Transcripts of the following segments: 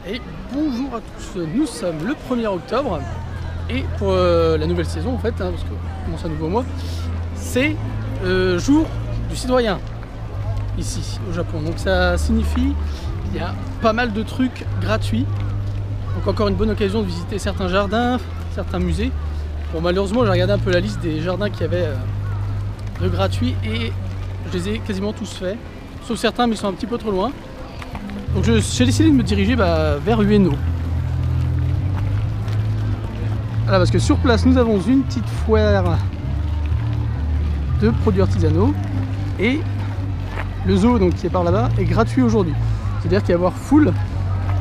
Et bonjour à tous, nous sommes le 1er octobre et pour la nouvelle saison en fait, hein, parce qu'on commence un nouveau mois, c'est jour du citoyen ici au Japon. Donc ça signifie qu'il y a pas mal de trucs gratuits. Donc encore une bonne occasion de visiter certains jardins, certains musées. Bon, malheureusement j'ai regardé un peu la liste des jardins qu'il y avait de gratuits et je les ai quasiment tous faits, sauf certains mais ils sont un petit peu trop loin. Donc j'ai décidé de me diriger vers Ueno. Voilà, parce que sur place nous avons une petite foire de produits artisanaux et le zoo donc, qui est par là-bas est gratuit aujourd'hui. C'est-à-dire qu'il va y avoir full.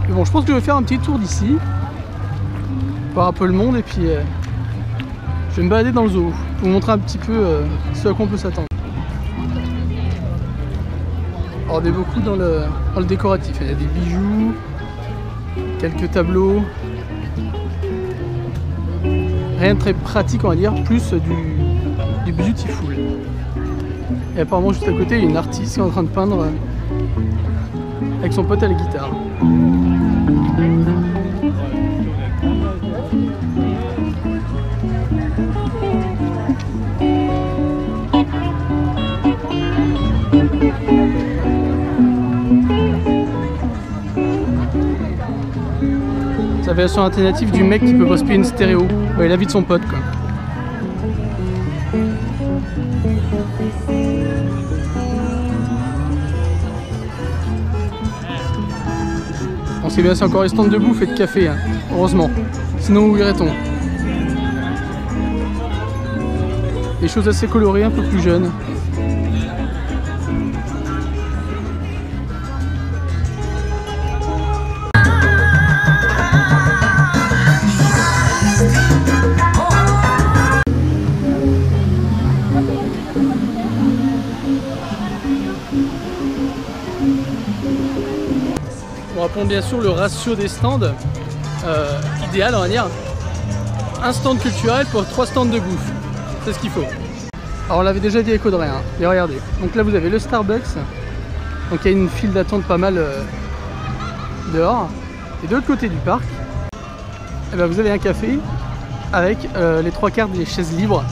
Mais bon, je pense que je vais faire un petit tour d'ici, voir un peu le monde et puis je vais me balader dans le zoo pour vous montrer un petit peu ce à quoi on peut s'attendre. Alors, on est beaucoup dans le décoratif, il y a des bijoux, quelques tableaux, rien de très pratique on va dire, plus du beautiful. Et apparemment juste à côté il y a une artiste qui est en train de peindre avec son pote à la guitare. C'est la version alternative du mec qui peut pas se payer une stéréo. Ouais, la vie de son pote quoi. On sait bien, c'est encore les stands de bouffe et de café, hein. Heureusement. Sinon où irait-on? Des choses assez colorées, un peu plus jeunes. On va prendre bien sûr le ratio des stands idéal on va dire. Un stand culturel pour 3 stands de bouffe. C'est ce qu'il faut. Alors on l'avait déjà dit avec Audrey, hein. Et regardez. Donc là vous avez le Starbucks. Donc il y a une file d'attente pas mal dehors. Et de l'autre côté du parc, eh ben, vous avez un café avec les 3/4 des chaises libres.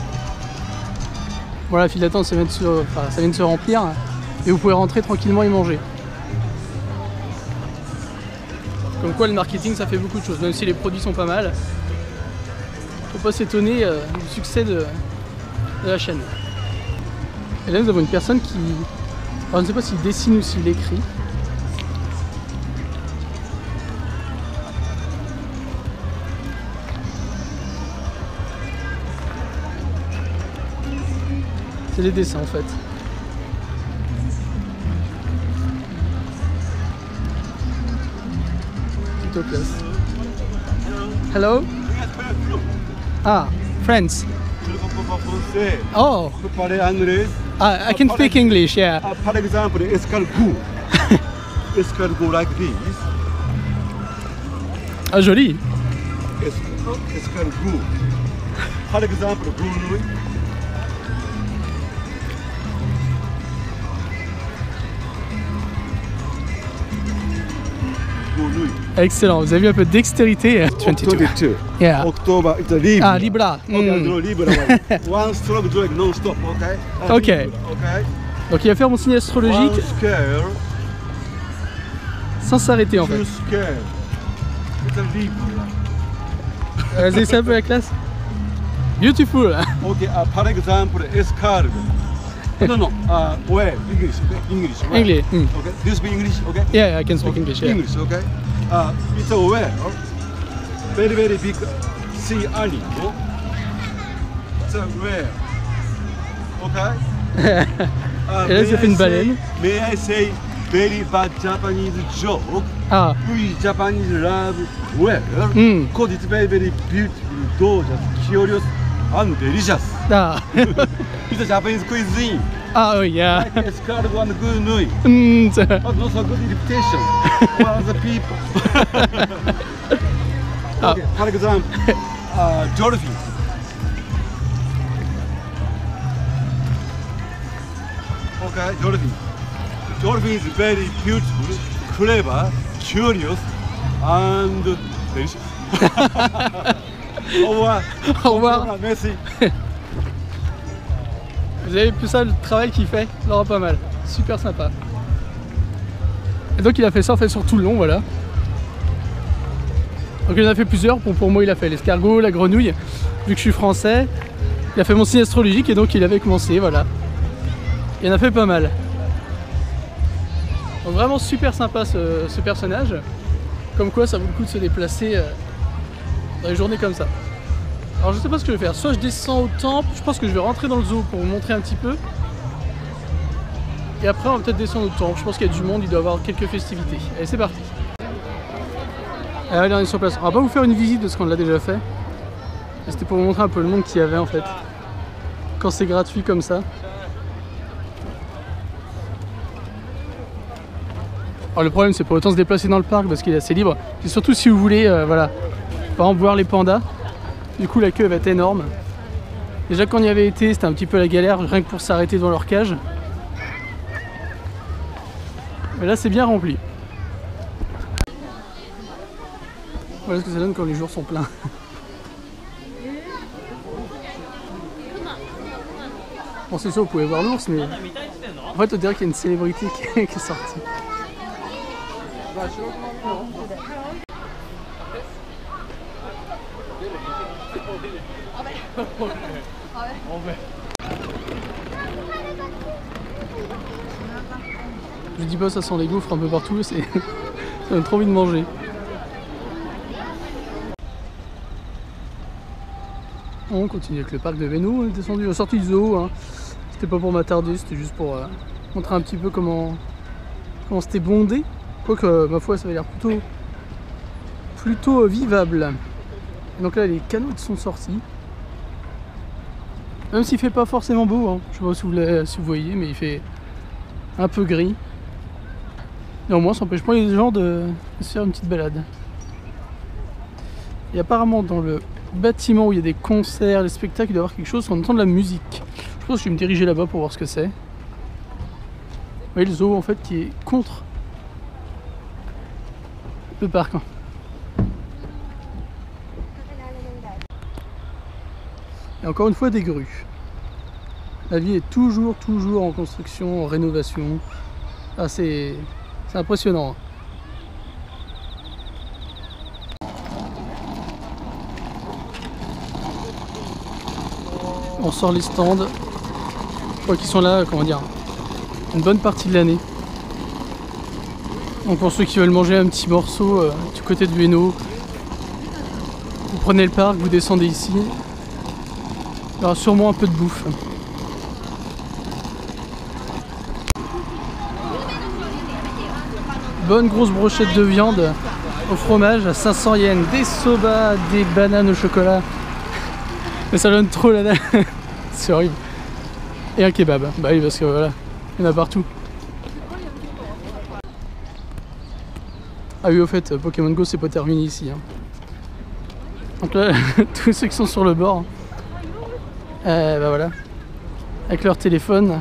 Voilà, la file d'attente ça vient de se remplir. Et vous pouvez rentrer tranquillement et manger. Comme quoi le marketing ça fait beaucoup de choses, même si les produits sont pas mal. Faut pas s'étonner du succès de la chaîne. Et là nous avons une personne qui... Alors, je ne sais pas s'il dessine ou s'il écrit. C'est des dessins en fait. Classe. Hello. Ah, friends. Oh. I can speak English, yeah. For example, escargot. Escargot like this. Ah, joli. Escargot. For example, grenouille. Excellent, vous avez vu un peu de dextérité. 22. Yeah. October, it's a Libra. Ah, Libra. Libra. One stroke drag non-stop, okay? Ok. Okay. Donc il va faire mon signe astrologique sans s'arrêter en fait. It's a Libra. Vas-y, c'est un peu la classe. Beautiful. Okay, for example, escargot. No. Where? English. Where? English. Okay. Do you speak English? Okay. Yeah, I can speak English. Yeah. English, okay. It's a whale. Very big sea animal. It's a whale. Okay. Et là, ça fait une baleine. May I say very bad Japanese joke? Ah. We Japanese love whale. Because it's very beautiful, gorgeous, curious, and delicious. Ah. It's a Japanese cuisine. Ah oui, yeah. Like escargot and grenouille. But not so good reputation for other people. Okay, for example, dolphin. Okay, dolphin. Dolphin is very beautiful, clever, curious, and delicious. Au revoir. Au revoir. Merci. Vous avez vu ça, le travail qu'il fait, alors pas mal, super sympa. Et donc il a fait ça en fait sur tout le long, voilà. Donc il en a fait plusieurs, bon, pour moi il a fait l'escargot, la grenouille, vu que je suis français. Il a fait mon signe astrologique et donc il avait commencé, voilà. Il en a fait pas mal. Donc vraiment super sympa ce personnage. Comme quoi ça vaut le coup de se déplacer dans les journées comme ça. Alors je sais pas ce que je vais faire, soit je descends au temple, je pense que je vais rentrer dans le zoo pour vous montrer un petit peu. Et après on va peut-être descendre au temple, je pense qu'il y a du monde, il doit y avoir quelques festivités. Allez c'est parti. Allez on est sur place, on va pas vous faire une visite de ce qu'on l'a déjà fait. C'était pour vous montrer un peu le monde qu'il y avait en fait. Quand c'est gratuit comme ça. Alors le problème c'est pas autant se déplacer dans le parc parce qu'il est assez libre. Et surtout si vous voulez, voilà, par exemple voir les pandas. Du coup la queue va être énorme. Déjà quand on y avait été c'était un petit peu la galère rien que pour s'arrêter devant leur cage. Mais là c'est bien rempli. Voilà ce que ça donne quand les jours sont pleins. Bon c'est sûr vous pouvez voir l'ours mais en fait on dirait qu'il y a une célébrité qui est sortie. Je dis pas ça sent les gaufres un peu partout, ça donne trop envie de manger. On continue avec le parc de Véno, on est descendu, sorti du zoo, hein. C'était pas pour m'attarder, c'était juste pour montrer un petit peu comment c'était bondé. Quoique ma foi ça avait l'air plutôt vivable. Et donc là les canaux sont sortis. Même s'il fait pas forcément beau, hein. Je sais pas si vous voyez, mais il fait un peu gris. Néanmoins, ça n'empêche pas les gens de se faire une petite balade. Et apparemment, dans le bâtiment où il y a des concerts, des spectacles, il doit y avoir quelque chose, on entend de la musique. Je pense que je vais me diriger là-bas pour voir ce que c'est. Vous voyez le zoo en fait qui est contre le parc. Hein. Et encore une fois des grues. La vie est toujours en construction, en rénovation. Ah, c'est impressionnant. On sort les stands. Je crois qu'ils sont là, comment dire, une bonne partie de l'année. Donc pour ceux qui veulent manger un petit morceau du côté de Véno, vous prenez le parc, vous descendez ici. Il y aura sûrement un peu de bouffe. Bonne grosse brochette de viande au fromage à 500 yens, des soba, des bananes au chocolat. Mais ça donne trop la dalle. C'est horrible. Et un kebab. Bah oui parce que voilà, il y en a partout. Ah oui au fait, Pokémon Go c'est pas terminé ici. Hein. Donc là, tous ceux qui sont sur le bord. Bah voilà, avec leur téléphone,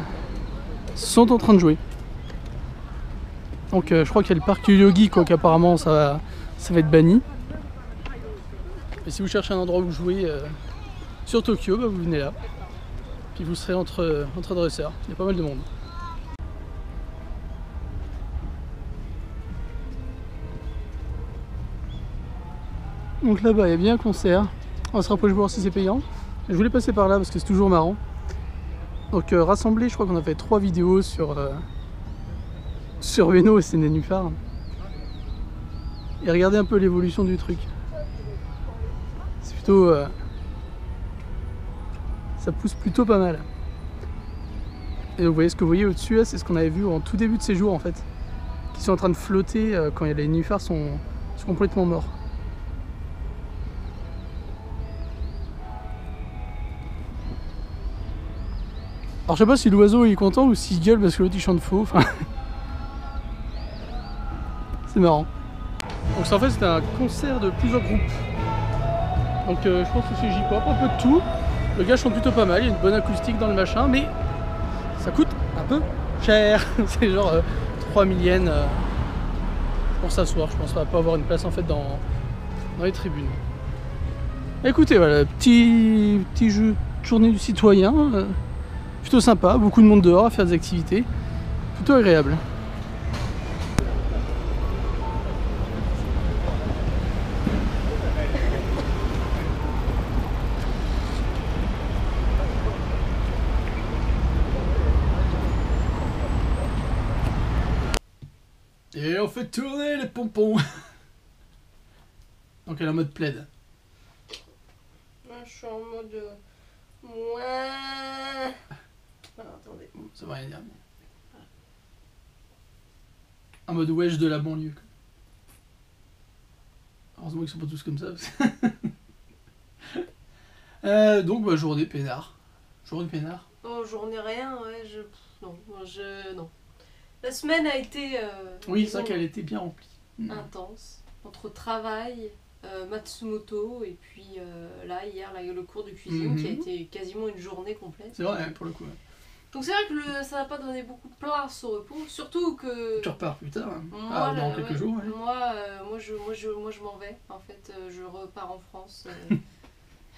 sont en train de jouer. Donc je crois qu'il y a le parc du Yogi, quoi qu'apparemment ça va être banni. Et si vous cherchez un endroit où jouer sur Tokyo, bah vous venez là. Puis vous serez entre dresseurs, il y a pas mal de monde. Donc là-bas il y a bien un concert, on va se rapprocher pour voir si c'est payant. Je voulais passer par là parce que c'est toujours marrant. Donc rassemblé, je crois qu'on a fait 3 vidéos sur Véno et ses nénuphars. Et regardez un peu l'évolution du truc. C'est plutôt... ça pousse plutôt pas mal. Et donc, vous voyez ce que vous voyez au-dessus là, c'est ce qu'on avait vu en tout début de séjour en fait. Qui sont en train de flotter quand les nénuphars sont complètement morts. Alors je sais pas si l'oiseau est content ou s'il gueule parce que l'autre il chante faux, enfin... C'est marrant. Donc ça en fait c'était un concert de plusieurs groupes. Donc je pense que c'est J-pop, un peu de tout. Le gars chante plutôt pas mal, il y a une bonne acoustique dans le machin, mais ça coûte un peu cher. C'est genre 3000 yens pour s'asseoir. Je pense qu'on va pas avoir une place en fait dans les tribunes. Écoutez, voilà, petit jeu de journée du citoyen, plutôt sympa, beaucoup de monde dehors à faire des activités, plutôt agréable. Et on fait tourner les pompons. Donc elle est en mode plaid. Je suis en mode... Ouais. Alors, attendez. Ça va rien dire. En mode wesh de la banlieue. Heureusement qu'ils sont pas tous comme ça. Donc bah, journée peinard. Journée peinard. Oh, journée rien, ouais, non. La semaine a été... oui, c'est vrai qu'elle était bien remplie. Intense. Entre travail, Matsumoto, et puis là, hier, le cours de cuisine qui a été quasiment une journée complète. C'est vrai, pour le coup. Ouais. Donc c'est vrai que ça n'a pas donné beaucoup de place au repos, surtout que... Tu repars plus tard, hein. Moi, dans quelques jours. Ouais. Moi, je m'en vais, en fait, je repars en France.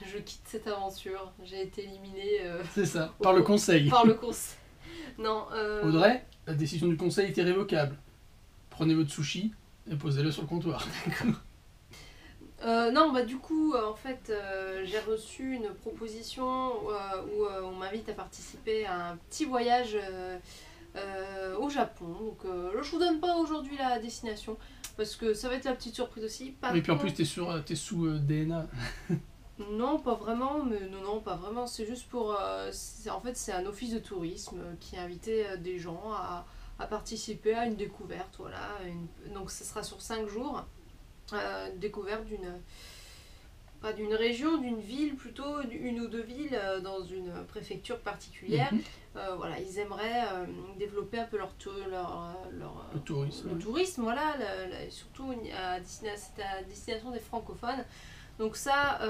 Je quitte cette aventure, j'ai été éliminée... c'est ça, par le conseil. Par le conseil. Non. Audrey, la décision du conseil est irrévocable. Prenez votre sushi et posez-le sur le comptoir. Non, bah du coup, en fait, j'ai reçu une proposition où on m'invite à participer à un petit voyage au Japon. Donc, je vous donne pas aujourd'hui la destination parce que ça va être la petite surprise aussi. Et puis en plus, t'es sous DNA. Non, pas vraiment, mais non, pas vraiment. C'est juste pour... en fait, c'est un office de tourisme qui a invité des gens à participer à une découverte. Voilà. Donc, ce sera sur 5 jours. Découverte pas d'une région, d'une ville plutôt, une ou deux villes dans une préfecture particulière. Voilà, ils aimeraient développer un peu le tourisme. Le tourisme, voilà, surtout à destination des francophones. Donc ça,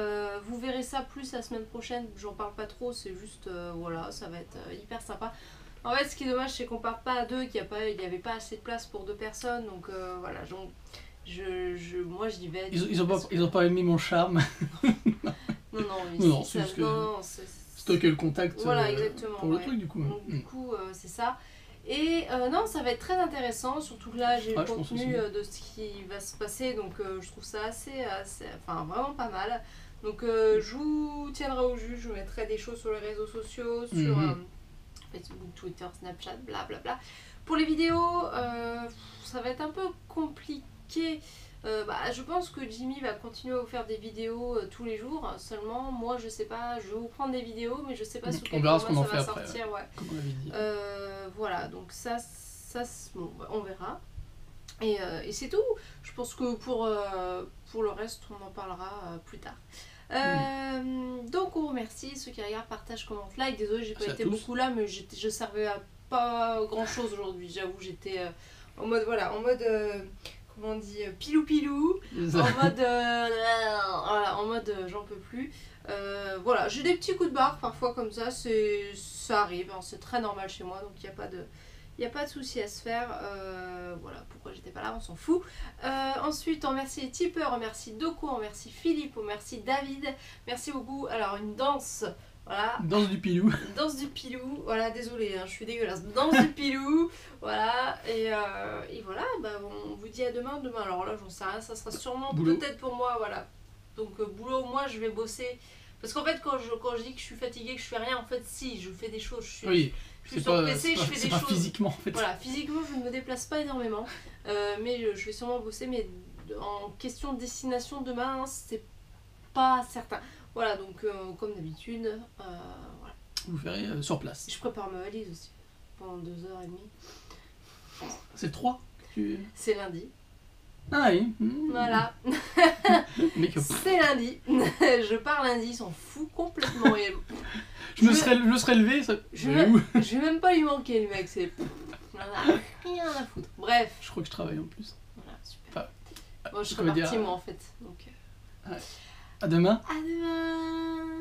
vous verrez ça plus la semaine prochaine, j'en parle pas trop, c'est juste, voilà, ça va être hyper sympa. En fait, ce qui est dommage, c'est qu'on part pas à deux, qu'il n'y avait pas assez de place pour 2 personnes, donc voilà, moi j'y vais. Ils ont pas aimé mon charme. Non, c'est juste que stocker le contact voilà, exactement, pour le truc du coup. Donc, du coup, c'est ça. Et non, ça va être très intéressant, surtout que là j'ai le contenu de ce qui va se passer, donc je trouve ça enfin vraiment pas mal. Donc je vous tiendrai au jus, je vous mettrai des choses sur les réseaux sociaux, sur Facebook, Twitter, Snapchat, blablabla. Pour les vidéos, ça va être un peu compliqué. Je pense que Jimmy va continuer à vous faire des vidéos tous les jours. Seulement, moi, je sais pas, je vais vous prendre des vidéos, mais je sais pas sous quel format ça va sortir. Ouais. Comme on avait dit. Voilà, donc ça bon, on verra. Et c'est tout. Je pense que pour le reste, on en parlera plus tard. Donc, on remercie ceux qui regardent, partagent, commentent, like. Désolé, j'ai pas été beaucoup là, mais je servais à pas grand chose aujourd'hui. J'avoue, j'étais en mode, voilà, comment on dit, pilou, en mode j'en peux plus. Voilà, j'ai des petits coups de barre parfois comme ça, ça arrive, hein, c'est très normal chez moi, donc il n'y a pas de souci à se faire. Voilà, pourquoi j'étais pas là, on s'en fout. Ensuite, on remercie les tipeurs, on remercie Doko, on remercie Philippe, on remercie David, merci beaucoup. Alors, une danse. Voilà. Danse du pilou. Danse du pilou, voilà, désolé, hein, je suis dégueulasse. Danse du pilou, voilà, et voilà, on vous dit à demain. Alors là, j'en sais rien, ça sera sûrement peut-être pour moi, voilà. Donc, boulot, moi, je vais bosser. Parce qu'en fait, quand je dis que je suis fatiguée, que je fais rien, en fait, si, je fais des choses. Je suis sur le PC, je fais des choses. Physiquement, en fait. Voilà, physiquement, je ne me déplace pas énormément, mais je vais sûrement bosser, mais en question de destination demain, hein, c'est pas certain. Voilà, donc comme d'habitude, voilà. Vous verrez sur place. Je prépare ma valise aussi, pendant 2h30. C'est le 3 C'est lundi. Ah oui. Voilà. C'est lundi. Je pars lundi, il s'en fout complètement. Je me serais levé, ça... Je vais même pas lui manquer, le mec, c'est... Voilà, rien à foutre. Bref. Je crois que je travaille en plus. Voilà, super. Enfin, bon, je serais partie, moi, en fait. Donc, ouais. À demain. À demain.